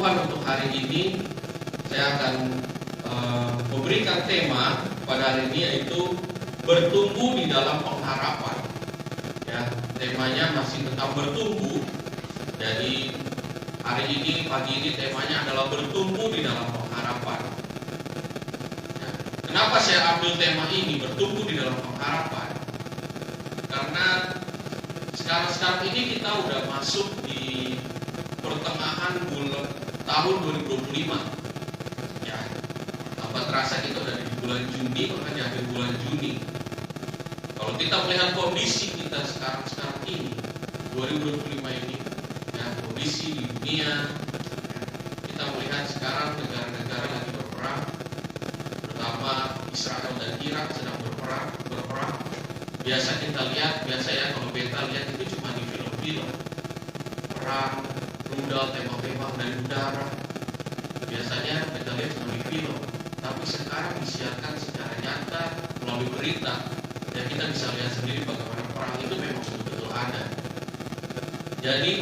Tuhan untuk hari ini, saya akan memberikan tema pada hari ini, yaitu bertumbuh di dalam pengharapan. Ya, temanya masih tentang bertumbuh. Jadi hari ini, pagi ini temanya adalah bertumbuh di dalam pengharapan. Ya, kenapa saya ambil tema ini, bertumbuh di dalam pengharapan? Karena sekarang ini kita udah masuk di pertengahan tahun 2025. Ya, apa terasa kita udah di bulan Juni, bahkan di akhir bulan Juni. Kalau kita melihat kondisi kita sekarang ini, 2025 ini, ya, kondisi di dunia, ya, kita melihat sekarang negara-negara lagi berperang, terutama Israel dan Irak sedang berperang. Biasa kita lihat, kalau beta lihat itu cuma di film-film, perang, rudal, tembak-tembak dari udara. Biasanya kita lihat cuma di film, tapi sekarang disiarkan secara nyata melalui berita, dan kita bisa lihat sendiri bagaimana perang itu memang betul-betul ada. Jadi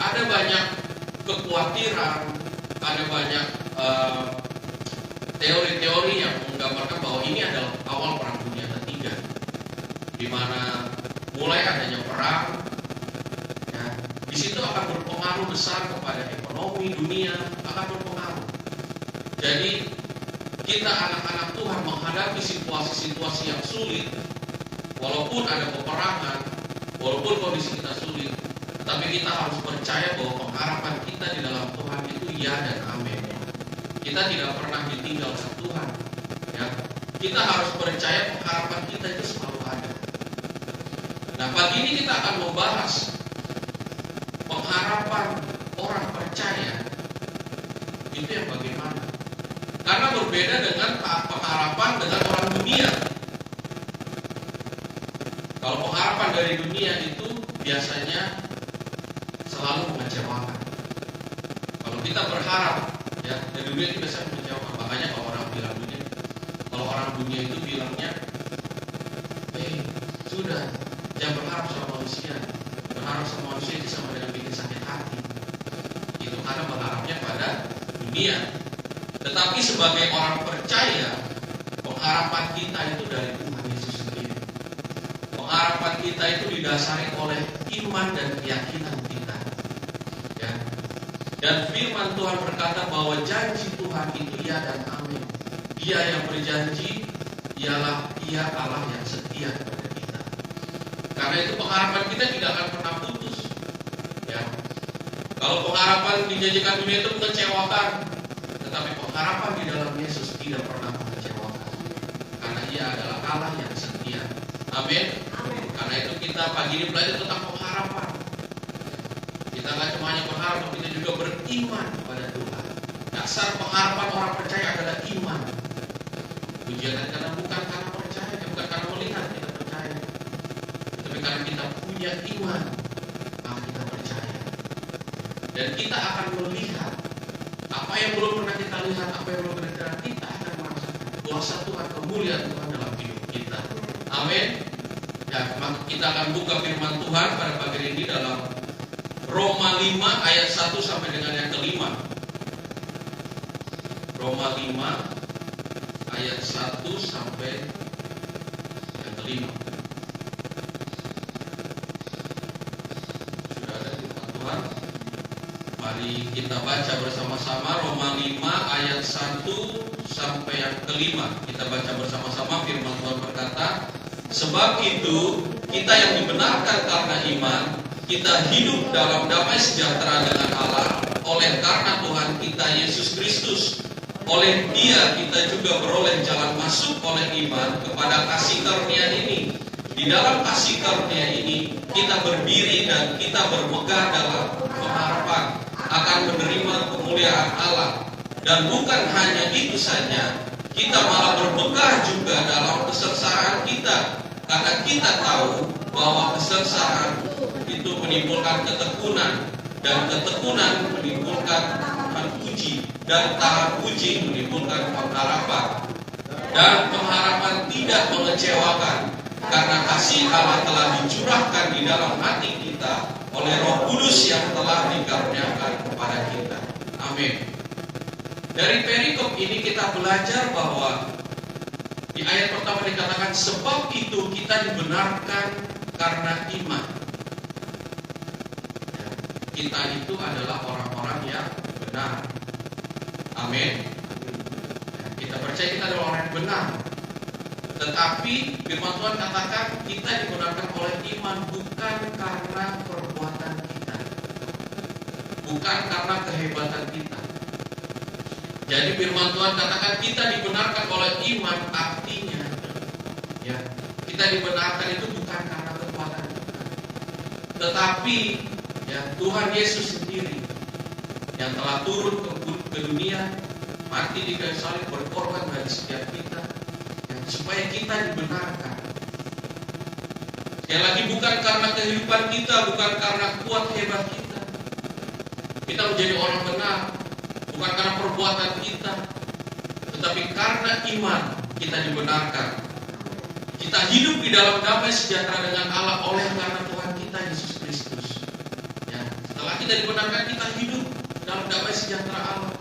ada banyak kekhawatiran, ada banyak teori-teori yang menggambarkan bahwa ini adalah awal perang dunia ketiga, di mana mulai adanya perang. Di situ akan berpengaruh besar kepada ekonomi dunia, akan berpengaruh. Jadi kita anak-anak Tuhan menghadapi situasi-situasi yang sulit, walaupun ada peperangan, walaupun kondisi kita sulit, tapi kita harus percaya bahwa pengharapan kita di dalam Tuhan itu ya dan amin. Kita tidak pernah ditinggalkan Tuhan. Ya, kita harus percaya pengharapan kita itu selalu ada. Nah, pagi ini kita akan membahas pengharapan orang percaya itu yang bagaimana? Karena berbeda dengan pengharapan dengan orang dunia. Kalau pengharapan dari dunia itu biasanya selalu mengecewakan. Kalau kita berharap, ya, dari dunia itu biasanya mengecewakan. Makanya kalau orang dunia itu bilangnya, sudah, jangan berharap sama manusia. Berharap sama manusia itu sama dengan bikin sakit hati. Itu karena berharapnya pada dunia. Tetapi sebagai orang percaya, pengharapan kita itu dari Tuhan Yesus sendiri. Pengharapan kita itu didasari oleh iman dan keyakinan kita. Ya. Dan firman Tuhan berkata bahwa janji Tuhan itu ya dan amin. Dia yang berjanji, Dia Allah yang setia kepada kita. Karena itu pengharapan kita tidak akan pernah putus. Ya. Kalau pengharapan dijanjikan dunia itu mengecewakan, tetapi pengharapan di dalam Yesus tidak pernah mengecewakan. Karena Ia adalah Allah yang setia. Amin. Karena itu kita pagi ini belajar tentang pengharapan. Kita nggak cuma hanya berharap, tapi kita juga beriman kepada Tuhan. Dasar pengharapan orang percaya adalah iman. Ujian kadang bukan karena percaya, bukan karena melihat kita percaya, tapi karena kita punya iman, maka kita percaya. Dan kita akan melihat apa yang belum pernah kita lihat, apa yang belum pernah kita akan merasakan kuasa Tuhan, kemuliaan Tuhan dalam hidup kita. Amin. Ya, maka kita akan buka firman Tuhan pada pagi ini dalam Roma 5 ayat 1 sampai dengan yang kelima. Roma 5 ayat 1 sampai yang kelima. Sudah ada firman Tuhan. Mari kita baca bersama-sama Roma 5 ayat 1 sampai yang kelima. Kita baca bersama-sama. Firman Tuhan berkata, sebab itu kita yang dibenarkan karena iman, kita hidup dalam damai sejahtera dengan Allah oleh karena Tuhan kita Yesus Kristus. Oleh Dia kita juga beroleh jalan masuk oleh iman kepada kasih karunia ini. Di dalam kasih karunia ini kita berdiri dan kita bermegah dalam pengharapan akan menerima kemuliaan Allah. Dan bukan hanya itu saja, kita malah bermegah juga dalam kesengsaraan kita, karena kita tahu bahwa kesengsaraan itu menimbulkan ketekunan, dan ketekunan menimbulkan uji, dan tahap uji menimbulkan pengharapan. Dan pengharapan tidak mengecewakan, karena kasih Allah telah dicurahkan di dalam hati kita oleh Roh Kudus yang telah dikaruniakan kepada Amin. Dari perikop ini kita belajar bahwa di ayat pertama dikatakan sebab itu kita dibenarkan karena iman. Kita itu adalah orang-orang yang benar. Amin. Kita percaya kita adalah orang yang benar. Tetapi firman Tuhan katakan kita dibenarkan oleh iman bukan karena perbuatan kita, bukan karena kehebatan kita. Jadi firman Tuhan katakan kita dibenarkan oleh iman, artinya ya, kita dibenarkan itu bukan karena kekuatan kita, tetapi ya Tuhan Yesus sendiri yang telah turun ke dunia, mati di kayu salib, berkorban bagi setiap kita, ya, supaya kita dibenarkan. Sekali lagi, bukan karena kehidupan kita, bukan karena kuat hebat kita menjadi orang benar, bukan karena perbuatan kita, tetapi karena iman kita dibenarkan. Kita hidup di dalam damai sejahtera dengan Allah oleh karena Tuhan kita Yesus Kristus. Ya, setelah kita dibenarkan, kita hidup dalam damai sejahtera Allah.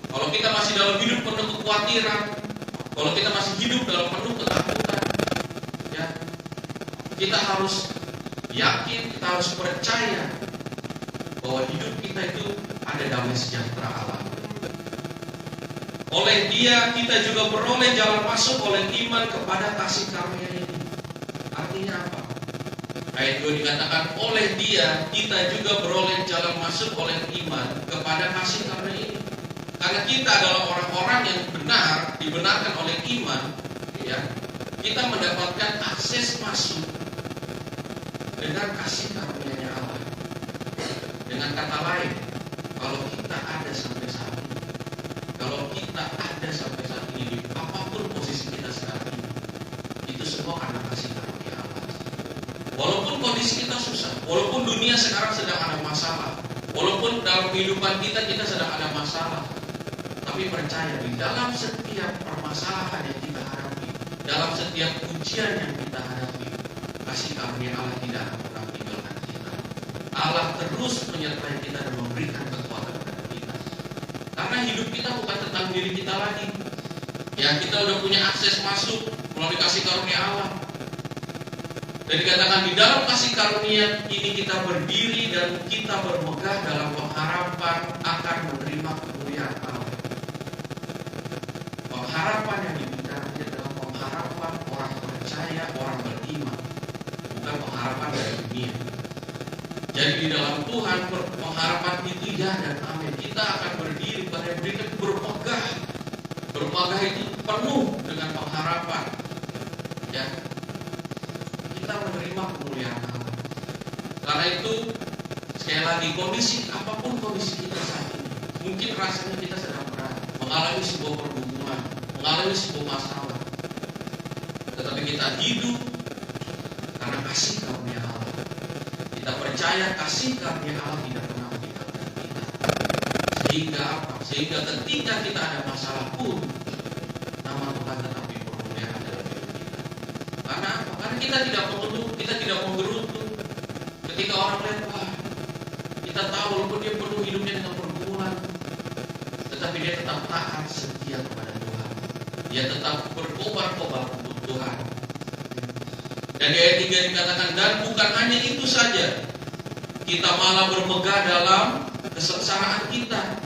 Kalau kita masih dalam hidup penuh kekhawatiran, kalau kita masih hidup dalam penuh ketakutan, ya, kita harus yakin, kita harus percaya bahwa hidup kita itu ada damai sejahtera Allah. Oleh Dia kita juga beroleh jalan masuk oleh iman kepada kasih karunia ini. Artinya apa? Ayat 2 dikatakan oleh Dia kita juga beroleh jalan masuk oleh iman kepada kasih karunia ini. Karena kita adalah orang-orang yang benar, dibenarkan oleh iman, ya, kita mendapatkan akses masuk dengan kasih karunia Allah. Dengan kata lain, kalau kita ada sampai saat ini, kalau kita ada sampai saat ini, apapun posisi kita saat ini, itu semua karena kasih karunia Allah. Walaupun kondisi kita susah, walaupun dunia sekarang sedang ada masalah, walaupun dalam kehidupan kita sedang ada masalah, tapi percaya di dalam setiap permasalahan yang kita hadapi, dalam setiap ujian yang kita hadapi, kasih karunia Allah tidak akan pernah meninggalkan kita. Allah terus menyertai kita dan memberikan kekuatan kepada kita. Karena hidup kita bukan tentang diri kita lagi. Ya, kita udah punya akses masuk melalui kasih karunia Allah. Dan dikatakan di dalam kasih karunia ini kita berdiri dan kita bermegah dalam pengharapan akan menerima kemuliaan Allah. Pengharapan yang dibicarakan adalah pengharapan orang percaya, orang beriman, bukan pengharapan dari dunia. Jadi di dalam Tuhan pengharapan itu ya dan amin. Kita akan berdiri pada berikan bermegah. Bermegah itu penuh dengan pengharapan. Ya, kita menerima kemuliaan Allah. Karena itu sekali lagi, kondisi apapun kondisi kita saat ini, mungkin rasanya kita sedang berat, mengalami sebuah pergumulan, mengalami sebuah masalah, tetapi kita hidup karena kasih karunia Allah. Kita percaya kasih karunia Allah tidak pernah meninggalkan kita. Sehingga apa? Sehingga ketika kita ada masalah pun, nama Tuhan tetap dipermuliakan dalam hidup kita. Karena apa? Karena kita tidak mengeluh, kita tidak menggerutu. Ketika orang lihat, wah, kita tahu walaupun dia penuh hidupnya dengan pergumulan, tetapi dia tetap taat setia kepada Tuhan. Dia tetap berkobar-kobar untuk Tuhan. Dan di ayat 3 dikatakan, dan bukan hanya itu saja, kita malah bermegah dalam kesengsaraan kita.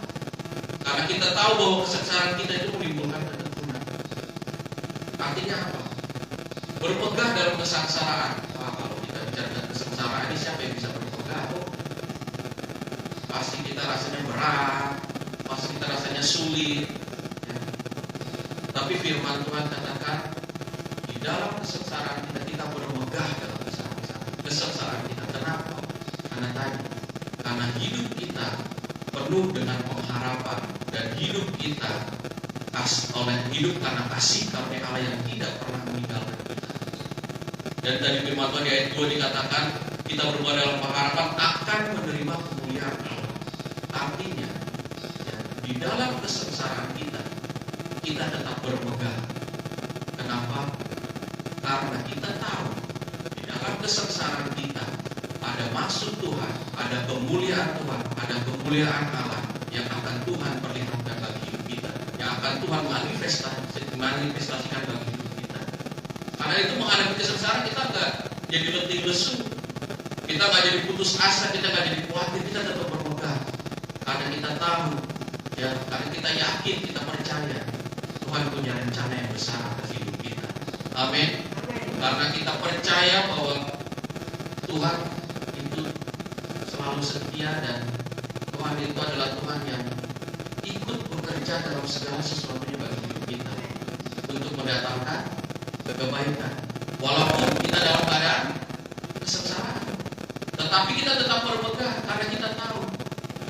Karena kita tahu bahwa kesengsaraan kita itu menimbulkan ketekunan. Artinya apa? Bermegah dalam kesengsaraan. Wah, kalau kita bicara kesengsaraan ini, siapa yang bisa bermegah? Pasti kita rasanya berat, pasti kita rasanya sulit, ya. Tapi firman Tuhan katakan, di dalam kesengsaraan kita bermegah dalam kesengsaraan kita. Kenapa? Karena hidup kita penuh dengan pengharapan dan hidup kita oleh hidup karena kasih karunia Allah yang tidak pernah meninggalkan kita. Dan tadi firman Tuhan di ayat 2 dikatakan kita bermegah dalam pengharapan akan menerima kemuliaan Allah. Artinya, ya, di dalam kesengsaraan kita tetap bermegah. Kenapa? Karena kita tahu di dalam kesengsaraan kita ada maksud Tuhan, ada kemuliaan Tuhan, ada kemuliaan Allah yang Tuhan manifestasikan bagi hidup kita. Karena itu menghadapi kesengsaraan kita nggak jadi letih lesu, kita nggak jadi putus asa, kita nggak jadi khawatir, kita tetap berpegang. Karena kita tahu, ya, karena kita yakin, kita percaya Tuhan punya rencana yang besar atas hidup kita. Amin. Karena kita percaya bahwa Tuhan itu selalu setia dan Tuhan itu adalah Tuhan yang ikut bekerja dalam segala sesuatunya bagi hidup kita untuk mendatangkan kebaikan. Walaupun kita dalam keadaan kesengsaraan, tetapi kita tetap berpegang karena kita tahu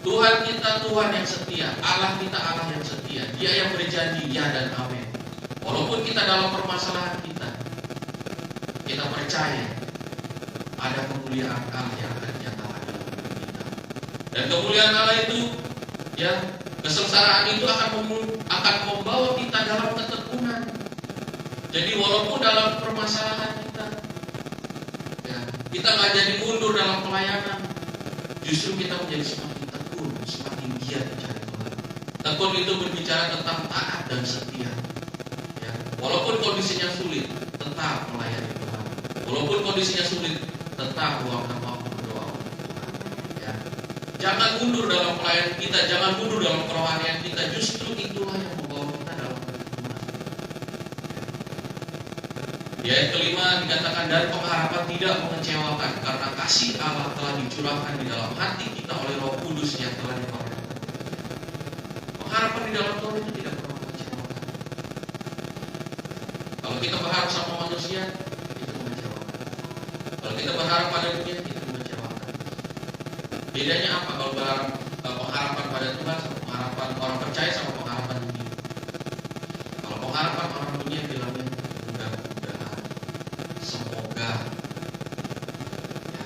Tuhan kita Tuhan yang setia, Allah kita Allah yang setia. Dia yang berjanji ya dan amin. Walaupun kita dalam permasalahan kita percaya ada kemuliaan Allah yang akan nyatakan dalam hidup kita. Dan kemuliaan Allah itu, ya, kesengsaraan itu akan membawa kita dalam ketekunan. Jadi walaupun dalam permasalahan kita, ya, kita nggak jadi mundur dalam pelayanan, justru kita menjadi semakin tekun, semakin giat mencari Tuhan. Tekun itu berbicara tentang taat dan setia. Ya, walaupun kondisinya sulit, tetap melayani Tuhan. Walaupun kondisinya sulit, tetap luangkan waktu berdoa untuk Tuhan. Ya. Jangan mundur dalam pelayanan kita, jangan mundur dalam kerohanian kita. Justru itulah yang membawa kita dalam ketekunan. Di ayat kelima dikatakan, dan pengharapan tidak mengecewakan karena kasih Allah telah dicurahkan di dalam hati kita oleh Roh Kudus yang telah dipercayakan. Pengharapan di dalam Tuhan itu tidak pernah mengecewakan. Kalau kita berharap sama manusia, itu mengecewakan. Kalau kita berharap pada dunia, itu mengecewakan. Bedanya apa kalau berharap pengharapan pada Tuhan sama pengharapan orang percaya sama pengharapan dunia? Kalau pengharapan orang dunia bilangnya mudah-mudahan, semoga. Ya.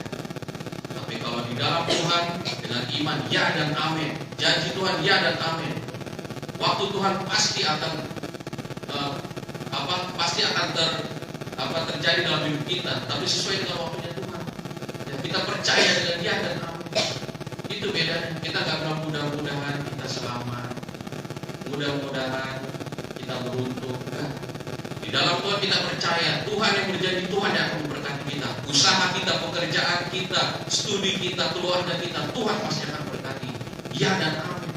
Tapi kalau di dalam Tuhan dengan iman ya dan amin, janji Tuhan ya dan amin. Waktu Tuhan pasti akan terjadi dalam hidup kita, tapi sesuai dengan waktunya Tuhan. Ya, kita percaya dengan ya dan amin. Itu bedanya. Kita nggak bilang mudah-mudahan kita selamat, mudah-mudahan kita beruntung. Nah, di dalam Tuhan kita percaya Tuhan yang berjanji, Tuhan yang akan memberkati kita. Usaha kita, pekerjaan kita, studi kita, keluarga kita, Tuhan pasti akan berkati. Ya dan amin.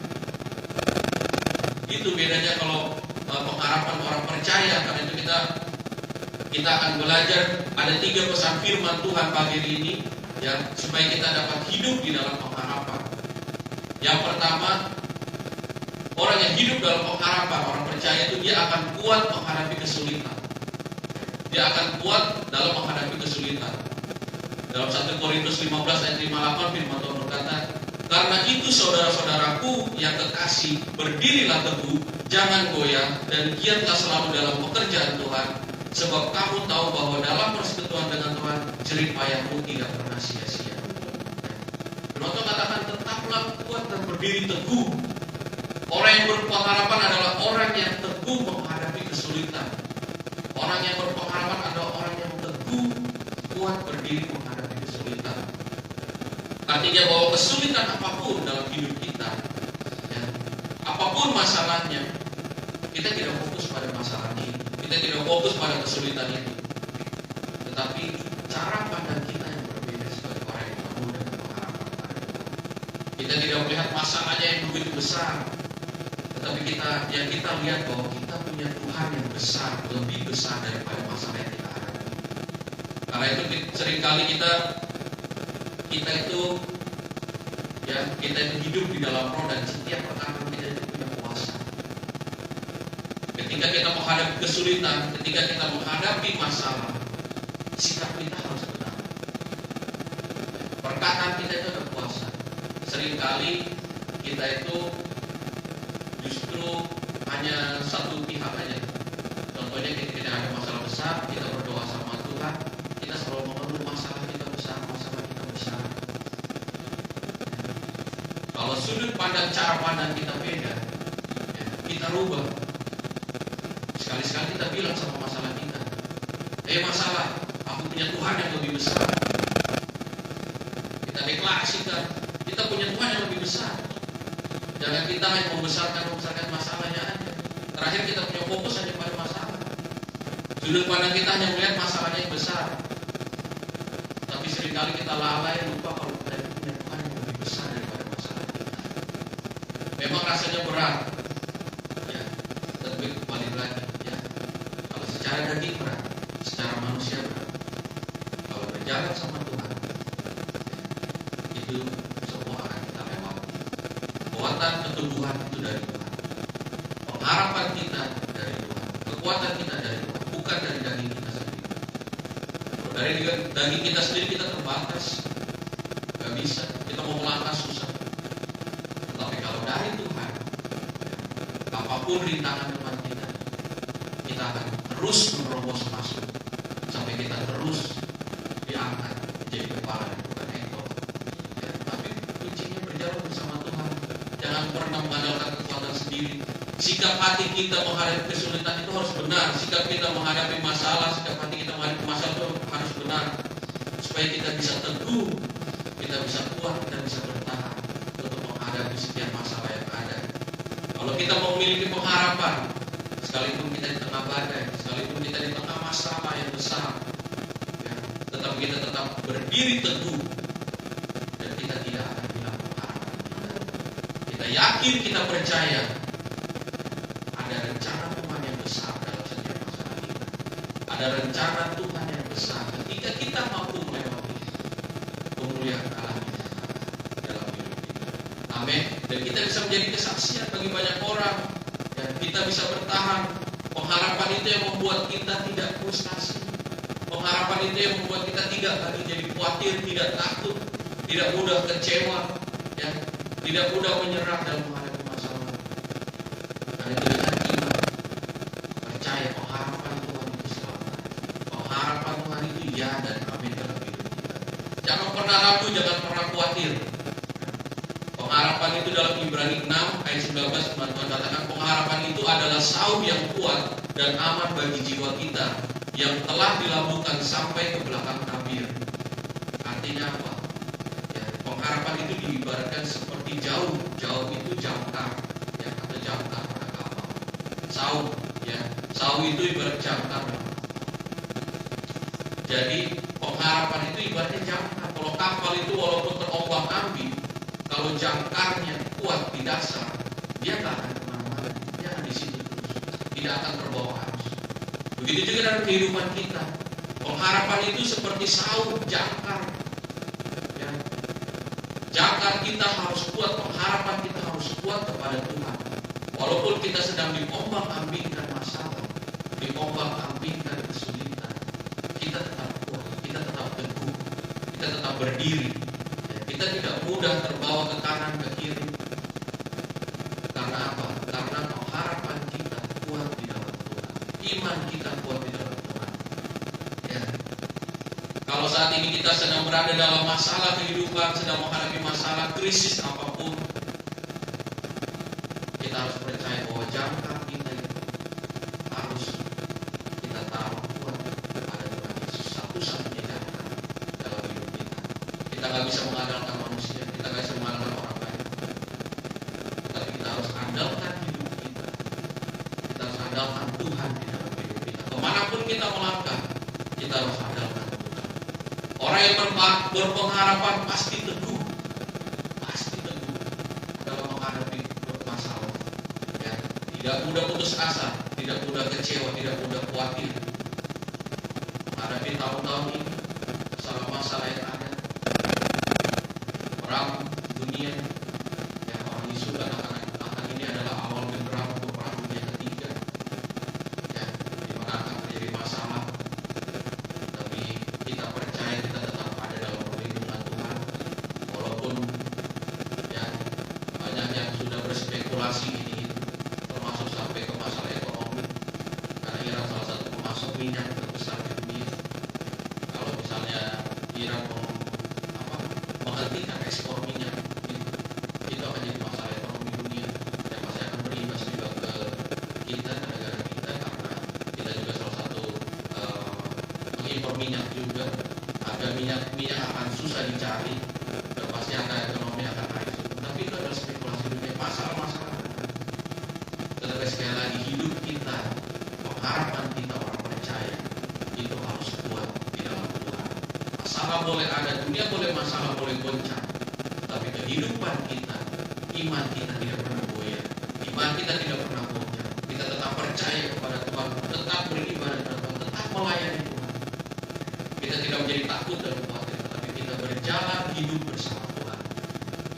Itu bedanya kalau pengharapan orang percaya. Karena itu kita akan belajar ada 3 pesan firman Tuhan pagi ini, ya, supaya kita dapat hidup di dalam pengharapan. Yang pertama, orang yang hidup dalam pengharapan, orang percaya itu dia akan kuat menghadapi kesulitan. Dia akan kuat dalam menghadapi kesulitan. Dalam 1 Korintus 15 ayat 58 firman Tuhan berkata, karena itu saudara-saudaraku yang kekasih, berdirilah teguh, jangan goyah, dan giatlah selalu dalam pekerjaan Tuhan. Sebab kamu tahu bahwa dalam persekutuan dengan Tuhan, jerih payahmu tidak pernah sia-sia. Firman Tuhan katakan, tetaplah kuat dan berdiri teguh. Orang yang berpengharapan adalah orang yang teguh menghadapi kesulitan. Orang yang berpengharapan adalah orang yang teguh, kuat berdiri menghadapi kesulitan. Artinya bahwa kesulitan apapun dalam hidup kita, ya, apapun masalahnya, kita tidak fokus pada masalah ini, kita tidak fokus pada kesulitan itu, tetapi cara pandang kita yang berbeda sebagai orang yang teguh dan berpengharapan pada Tuhan. Kita tidak melihat masalahnya yang begitu besar, tetapi kita lihat bahwa kita punya Tuhan yang besar, lebih besar daripada masalah yang kita hadapi. Karena itu seringkali kita itu hidup di dalam roh, dan setiap perkara kita itu punya kuasa. Ketika kita menghadapi kesulitan, ketika kita menghadapi masalah, sikap kita harus benar. Perkataan kita itu ada kuasa. Seringkali kita itu justru hanya satu pihak aja. Contohnya ketika ada masalah besar, kita berdoa sama Tuhan, kita selalu mengeluh masalah kita besar. Kalau sudut pandang, cara pandang kita beda, ya, kita rubah. Sekali-sekali kita bilang sama masalah kita, masalah, aku punya Tuhan yang lebih besar. Kita deklarasikan, kita punya Tuhan yang lebih besar. Jangan kita hanya membesarkan masalahnya aja. Terakhir kita punya fokus hanya pada masalah. Sudut pandang kita hanya melihat masalahnya yang besar. Tapi seringkali kita lalai, lupa kalau kita punya Tuhan yang lebih besar daripada masalah kita. Memang rasanya berat, ya. Tapi balik lagi, ya. Kalau secara daging berat, secara manusia berat. Kalau berjalan sama Tuhan, itu semua akan kita lewati. Kekuatan ketubuhan itu dari Tuhan. Pengharapan kita dari Tuhan. Kekuatan kita dari Tuhan, bukan dari daging kita sendiri. Kalau dari daging kita sendiri kita terbatas, gak bisa. Kita mau melangkah susah. Tetapi kalau dari Tuhan, apapun rintangan depan kita, kita akan terus menerobos masuk sampai kita terus diangkat menjadi kepala dan bukan ekor. Ya, tapi kuncinya berjalan bersama Tuhan. Jangan pernah mengandalkan kekuatan sendiri. Sikap hati kita menghadapi kesulitan itu harus benar. Sikap kita menghadapi masalah, sikap hati kita menghadapi masalah itu harus benar. Supaya kita bisa teguh, kita bisa kuat, kita bisa bertahan untuk menghadapi setiap masalah yang ada. Kalau kita mau memiliki pengharapan, sekalipun kita di tengah badai, sekalipun kita di tengah masalah yang besar, ya, tetapi kita tetap berdiri teguh dan kita tidak akan hilang pengharapan kita. Kita yakin, kita percaya ada rencana Tuhan yang besar dalam setiap masalah kita. Ada rencana Tuhan yang besar ketika kita mampu melewati kemuliaan Allah kita dalam hidup kita. Amin. Dan kita bisa menjadi kesaksian bagi banyak orang. Dan kita bisa bertahan. Pengharapan itu yang membuat kita tidak frustasi. Pengharapan itu yang membuat kita tidak lagi jadi khawatir, tidak takut, tidak mudah kecewa, ya, tidak mudah menyerah dalam menghadapi masalah. Karena itu dengan iman, percaya pengharapan Tuhan itu selalu ada. Pengharapan Tuhan itu ya dan amin dalam hidup kita. Jangan pernah ragu, jangan pernah khawatir. Pengharapan itu dalam Ibrani 6 ayat 19 Tuhan katakan pengharapan itu adalah saum yang kuat dan aman bagi jiwa kita yang telah dilabuhkan sampai ke belakang tabir. Artinya apa? Ya, pengharapan itu diibaratkan seperti jauh itu jangkar, ya, atau jangkar pada kapal. Saum, ya, saum itu ibarat jangkar. Jadi pengharapan itu ibaratnya jangkar. Kalau kapal itu walaupun terombang-ambing, kalau jangkarnya kuat di dasar, dia nggak akan kemana-mana, dia akan di situ terus, tidak akan terbawa arus. Begitu juga dalam kehidupan kita, pengharapan itu seperti saung jangkar. Ya. Jangkar kita harus kuat, pengharapan kita harus kuat kepada Tuhan. Walaupun kita sedang diombang-ambingkan masalah, diombang-ambingkan kesulitan, kita tetap kuat, kita tetap teguh, kita tetap berdiri. Kita tidak mudah terbawa ke kanan ke kiri. Karena apa? Karena pengharapan kita kuat di dalam Tuhan. Iman kita kuat di dalam Tuhan. Ya. Kalau saat ini kita sedang berada dalam masalah kehidupan, sedang menghadapi masalah krisis apapun, kita harus percaya bahwa jangkar kita itu harus kita taruh kuat pada Tuhan Yesus, satu-satunya jangkar dalam hidup kita. Kita nggak bisa mengandalkan manusia, kita nggak bisa mengandalkan orang lain, tapi kita harus andalkan hidup kita. Kita harus andalkan Tuhan di dalam hidup kita. Kemanapun kita melangkah, kita harus andalkan Tuhan. Orang yang berpengharapan pasti teguh dalam menghadapi masalah. Ya, tidak mudah putus asa, tidak mudah kecewa, tidak mudah khawatir. Menghadapi tahun-tahun ini, masalah-masalah yang ada. Perang dunia, ya, orang Yesus katakan ini adalah awal genderang untuk perang dunia ketiga, ya, di mana akan terjadi masalah. Tapi kita percaya kita tetap ada dalam perlindungan Tuhan, walaupun ya banyak yang sudah berspekulasi ini, termasuk sampai ke masalah ekonomi. Karena Iran salah satu pemasok minyak terbesar di dunia. Kalau misalnya Iran menghentikan ekspor minyak, itu akan jadi masalah ekonomi dunia yang pasti akan berimbas juga ke kita, ke negara kita, karena kita juga salah satu mengimpor minyak juga. Harga minyak akan susah dicari dan pasti ekonomi akan naik. Tapi itu adalah spekulasi dunia, masalah-masalah. Tetapi sekali lagi hidup Apa boleh ada, dunia boleh masalah, boleh goncang, tapi kehidupan kita, iman kita tidak pernah goyah, iman kita tidak pernah goncang. Kita tetap percaya kepada Tuhan, tetap beribadah kepada Tuhan, tetap melayani Tuhan. Kita tidak menjadi takut dan khawatir, tapi kita berjalan hidup bersama Tuhan.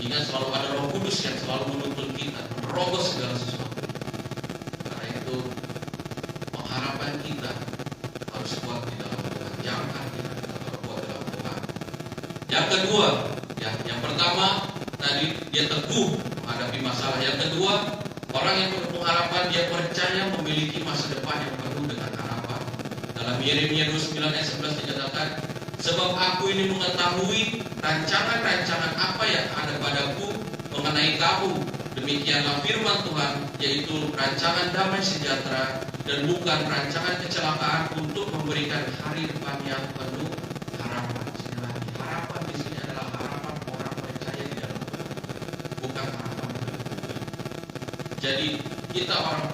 Ingat, selalu ada Roh Kudus yang selalu menuntun kita, menerobos segala sesuatu. Karena itu pengharapan kita harus kuat di dalam Tuhan. Jangan kita kuat dalam Tuhan. Yang kedua, yang pertama tadi dia teguh menghadapi masalah. Yang kedua, orang yang penuh pengharapan, dia percaya memiliki masa depan yang penuh dengan harapan. Dalam Yeremia 29 ayat 11 dikatakan, sebab aku ini mengetahui rancangan-rancangan apa yang ada padaku mengenai kamu. Demikianlah firman Tuhan, yaitu rancangan damai sejahtera dan bukan rancangan kecelakaan, untuk memberikan hari depan yang penuh harapan. Sekali lagi, harapan di sini adalah harapan orang percaya di dalam Tuhan, bukan harapan dalam dunia. Jadi kita orang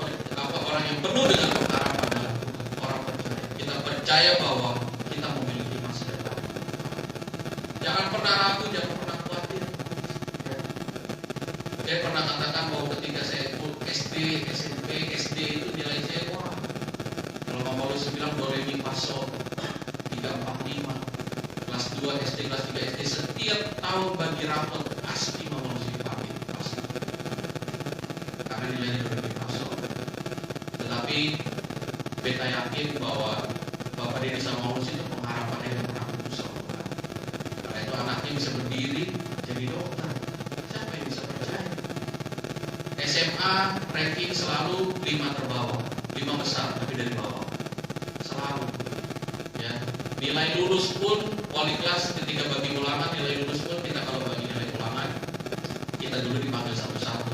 yang penuh dengan pengharapan dalam Tuhan, orang percaya. Kita percaya bahwa kita memiliki masa depan. Jangan pernah ragu, jangan pernah khawatir. Saya pernah katakan bahwa ketika saya ikut SD, SMP, SD itu nilai saya wah. Kalau Mama Paulus bilang do re mi fa sol 3, 4, 5. Kelas 2 SD, kelas 3 SD, setiap tahun bagi rapot pasti Mama Paulus dipanggil, pasti. Karena nilainya do re mi fa sol. Tetapi beta yakin bahwa Bapak Deni sama Mama Paulus itu pengharapannya yang pernah putus sama Tuhan. Karena itu anaknya bisa berdiri jadi dokter. Siapa yang bisa percaya? SMA ranking selalu 5 terbawah, 5 besar tapi dari bawah selalu. Ya, nilai lulus pun wali kelas ketika bagi ulangan, nilai lulus pun kita kalau bagi nilai ulangan kita dulu dipanggil satu-satu.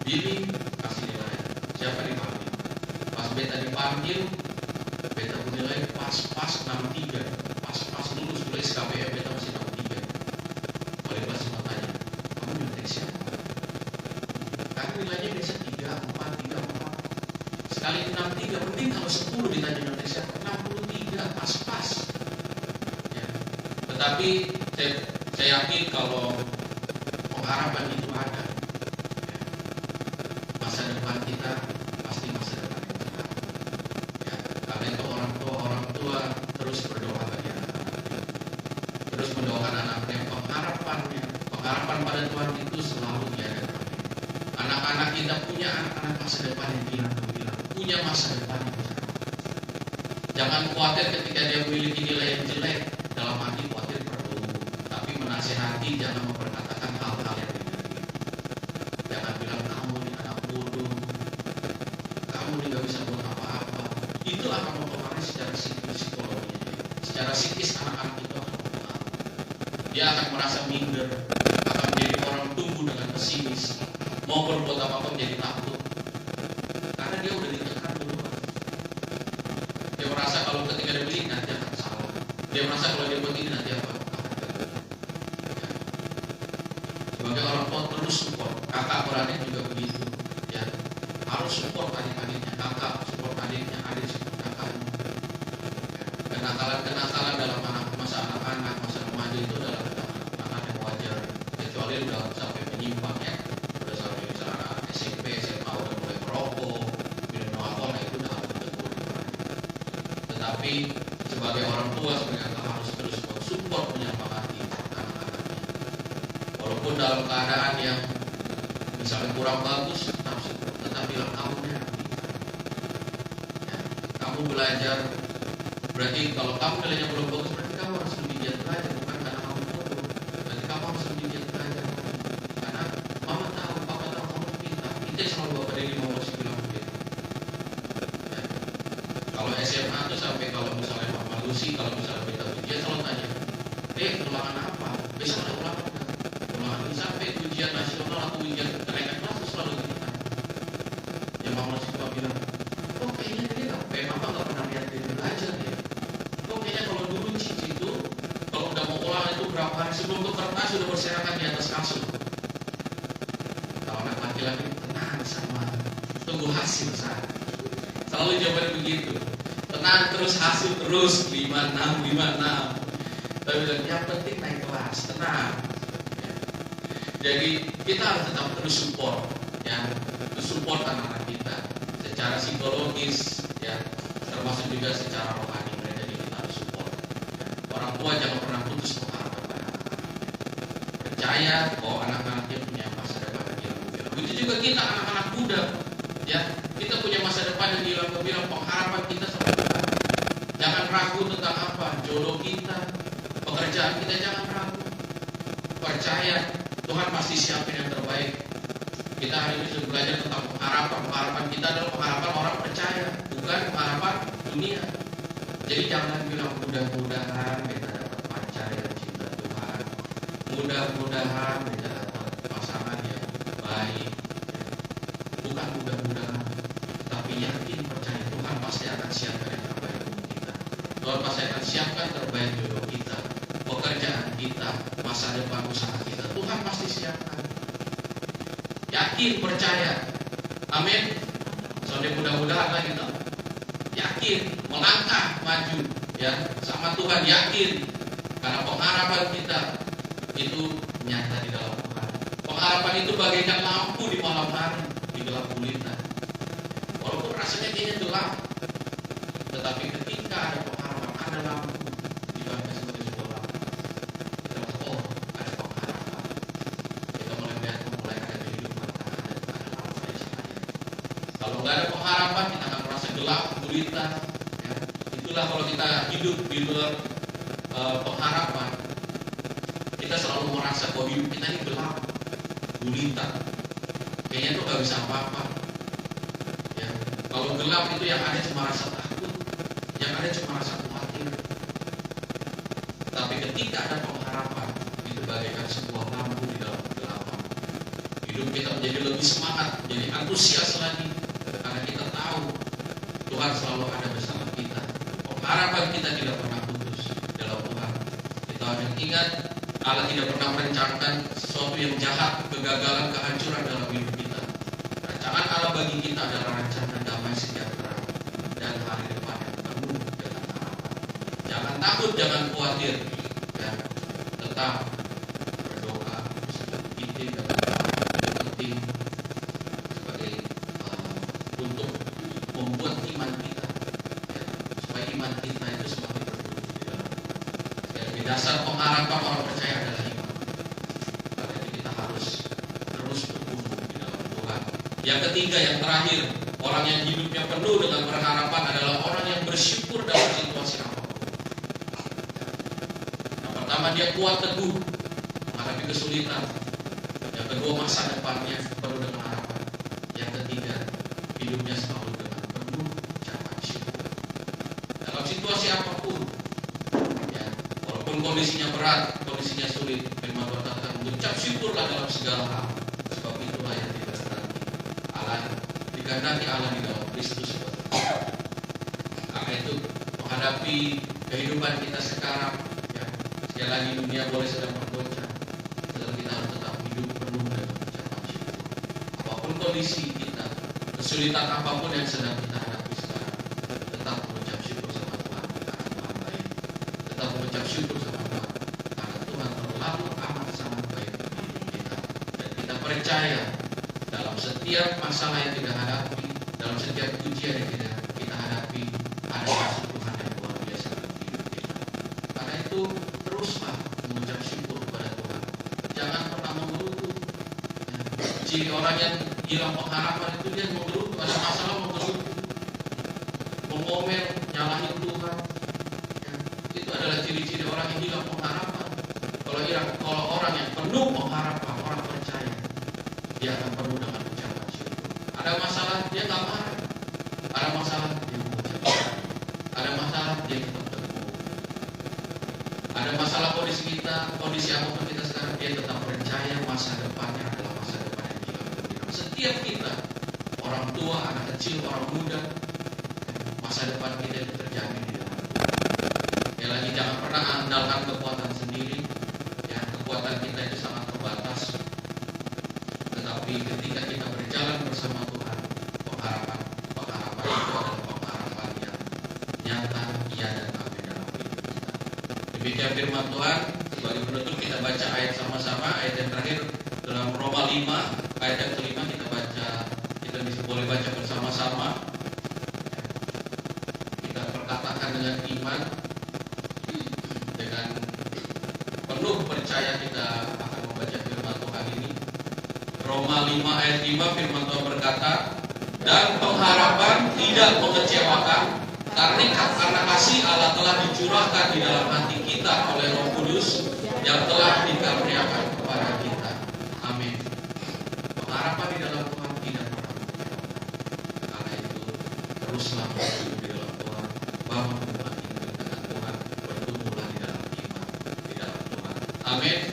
Billy kasih nilai, siapa dipanggil? Pas beta dipanggil, beta nilai pas 63, pas lulus dulu SKPM beta masih 63. Wali kelas cuma tanya, kamu nilai siapa? Karena nilainya biasa 3, 4. Sekali 63, penting kalau 10 ditanya nilai siapa? 63, pas. Ya. Tetapi saya yakin kalau pengharapan itu ada, ya, masa depan kita pasti masa depan yang cerah. Ya, karena itu orang tua terus berdoa bagi anak-anaknya, terus mendoakan anaknya. Pengharapan pada Tuhan itu selalu diadakan. Anak-anak kita punya anak-anak masa depan yang bilang, punya masa depan yang cerah. Jangan khawatir ketika dia memiliki nilai yang jelek, dalam hati khawatir perlu, tapi menasihati, jangan memperkatakan hal-hal yang negatif. Jangan bilang kamu ini anak bodoh, kamu ini gak bisa buat apa-apa. Itu akan mempengaruhi secara psikologi, secara psikis anak-anak itu akan mempengaruhi. Dia akan merasa minder, akan menjadi orang tumbuh dengan pesimis, mau berbuat apa-apa menjadi takut, karena dia udah ditekan dulu. Dia merasa kalau ketika dia beli nanti akan salah, dia merasa kalau dia buat ini nanti apa. Sebagai orang tua terus support. Kakak beradik juga begitu, ya, harus support adik-adiknya, kakak support adiknya, adik support kakaknya. Kenakalan dalam masa anak-anak, masa remaja itu adalah kenakalan yang wajar, kecuali udah sampai menyimpang, ya. SMP, SMA udah mulai merokok, minum alkohol, itu udah harus ditegur. Tetapi sebagai orang tua, sebagai kakak harus terus support, menyemangati anak-anaknya. Walaupun dalam keadaan yang misalnya kurang bagus, tetap bilang kamu ya, kamu belajar. Berarti kalau kamu nilainya belum bagus, berarti kamu harus lebih giat belajar, bukan karena kamu bodoh. Berarti kamu harus lebih giat belajar. Karena mama tahu, papa tahu kamu pintar. Itu yang selalu Bapak Deni mau bilang begitu. Ya. Kalau SMA tuh sampai kalau misalnya Mama Lucy, kalau misalnya kita ujian selalu tanya, ulangan apa? Besok ada ulangan enggak? Ulangan ini sampai ujian nasional atau ujian kenaikan kelas itu selalu gitu kan. Ya Mama Lucy juga bilang, kok kayaknya dia Mama nggak pernah lihat dia belajar ya. Kok kayaknya kalau dulu Cici itu kalau udah mau ulangan itu berapa hari sebelum tuh kertas sudah berserakan di atas kasur. Kalau anak laki-laki tenang sama, tunggu hasil saat. Selalu jawabannya begitu. Tenang terus, hasil terus, 56. Tapi yang penting naik kelas, tenang. Ya. Jadi kita harus tetap terus support, ya, terus support anak-anak kita secara psikologis, ya, termasuk juga secara rohani mereka juga kita harus support. Ya. Orang tua jangan pernah putus pengharapan pada anak-anak. Percaya bahwa anak-anaknya punya masa depan yang gemilang. Begitu juga kita anak-anak muda, ya, kita punya masa depan yang gemilang. Pengharapan kita sama Tuhan. Jangan ragu tentang apa jodoh kita, pekerjaan kita, jangan ragu. Percaya Tuhan pasti siapin yang terbaik. Kita hari ini sudah belajar tentang pengharapan. Pengharapan kita adalah pengharapan orang percaya, bukan pengharapan dunia. Jadi jangan bilang mudah-mudahan kita dapat pacar yang cinta Tuhan, mudah-mudahan kita dapat pasangan yang baik. Bukan mudah-mudahan, tapi yakin percaya Tuhan pasti akan siapkan yang terbaik untuk kita. Tuhan pasti akan siapkan terbaik jodoh kita, pekerjaan kita, masa depan usaha kita. Tuhan pasti siapkan. Yakin, percaya. Amin. Soalnya mudah-mudahan lah gitu. Yakin, melangkah maju, ya, sama Tuhan, yakin. Karena pengharapan kita itu nyata di dalam Tuhan. Pengharapan itu bagaikan lampu di malam hari, di gelap gulita. Walaupun rasanya kayaknya gelap, tetapi ketika ada pengharapan, ada lampu dibandingkan sebagai sebuah lampu, kita merasa, oh, ada pengharapan. Kita mulai melihat, mulai ada kehidupan, ada lampu yang cahaya. Kalau nggak ada pengharapan, kita akan merasa gelap, gulita. Ya. Itulah kalau kita hidup di luar pengharapan, kita selalu merasa bahwa hidup kita ini gelap, gulita. Kayaknya tuh nggak bisa apa-apa. Ya. Kalau gelap itu yang ada cuma rasa takut, yang ada cuma rasa khawatir. Tapi ketika ada pengharapan, itu bagaikan sebuah lampu di dalam kegelapan. Hidup kita menjadi lebih semangat, menjadi antusias lagi, karena kita tahu Tuhan selalu ada bersama kita. Pengharapan kita tidak pernah putus dalam Tuhan. Kita harus ingat, Allah tidak pernah merencanakan sesuatu yang jahat, kegagalan, kehancuran dalam hidup kita. Rancangan Allah bagi kita adalah rancangan damai sejahtera dan hari depan yang penuh dengan harapan. Jangan takut, jangan khawatir, ya. Tetap berdoa, ikhtiar dan penting sebagai untuk membuat iman kita, ya, supaya iman kita itu semakin bertumbuh di dalam. Di dasar pengharapan orang percaya adalah iman. Karena itu kita harus terus bertumbuh di dalam Tuhan. Yang ketiga, yang terakhir, orang yang hidupnya penuh dengan berharapan adalah orang yang bersyukur dalam situasi apapun. Yang pertama, dia kuat teguh menghadapi kesulitan. Yang kedua, masa depannya penuh dengan harapan. Yang ketiga, hidupnya selalu dengan penuh ucapan syukur. Dalam situasi apapun, ya, walaupun kondisinya berat, kondisinya sulit, firman Tuhan katakan, mengucap syukurlah dalam segala hal, sebab itulah yang dikehendaki Allah di dalam Kristus. Karena itu menghadapi kehidupan kita sekarang, ya, sekali lagi dunia boleh sedang bergoncang, tetapi kita harus tetap hidup penuh dengan ucapan syukur. Apapun kondisi kita, kesulitan apapun yang sedang kita hadapi sekarang, tetap mengucap syukur sama Tuhan karena Tuhan baik. Tetap mengucap syukur sama Tuhan karena Tuhan terlalu amat sangat baik di hidup kita. Dan kita percaya dalam setiap masalah yang kita hadapi, dalam setiap ujian yang kita hadapi, ada kasih Tuhan yang luar biasa dalam hidup kita. Karena itu teruslah mengucap syukur kepada Tuhan. Jangan pernah menggerutu. Ya. Ciri orang yang hilang pengharapan itu dia menggerutu, ada masalah menggerutu, mengomel, nyalahin Tuhan. Ya. Itu adalah ciri-ciri orang yang hilang pengharapan. Kalau orang yang penuh pengharapan, orang percaya, dia akan penuh dengan ucapan syukur. Ada masalah, dia nggak marah. Ada masalah, dia mengucap syukur. Ada masalah, dia tetap teguh. Ada masalah kondisi apapun kita sekarang, dia tetap percaya masa depannya adalah masa depan yang gemilang. Setiap kita, orang tua, anak kecil, orang muda, masa depan kita itu terjamin di dalam Tuhan. Sekali lagi, jangan pernah andalkan kekuatan sendiri. Ya, kekuatan kita itu sangat terbatas. Tetapi ketika kita berjalan bersama Tuhan, pengharapan itu adalah pengharapan yang nyata, iya dan amin dalam hidup kita. Demikian firman Tuhan. Sebagai penutup kita baca ayat sama-sama. Ayat yang terakhir dalam Roma 5 ayat yang kelima kita baca. Kita bisa boleh baca bersama-sama. Kita perkatakan dengan iman, dengan penuh percaya kita akan membaca firman Tuhan ini. Roma 5 ayat 5 firman Tuhan berkata, dan pengharapan tidak mengecewakan, karena kasih Allah telah dicurahkan di dalam hati kita oleh Roh Kudus yang telah dikaruniakan kepada kita. Amin. Pengharapan di dalam Tuhan tidak pernah mengecewakan. Karena itu teruslah hidup di dalam Tuhan, bangun hubungan hidup dengan Tuhan, bertumbuhlah di dalam iman di dalam Tuhan. Amin.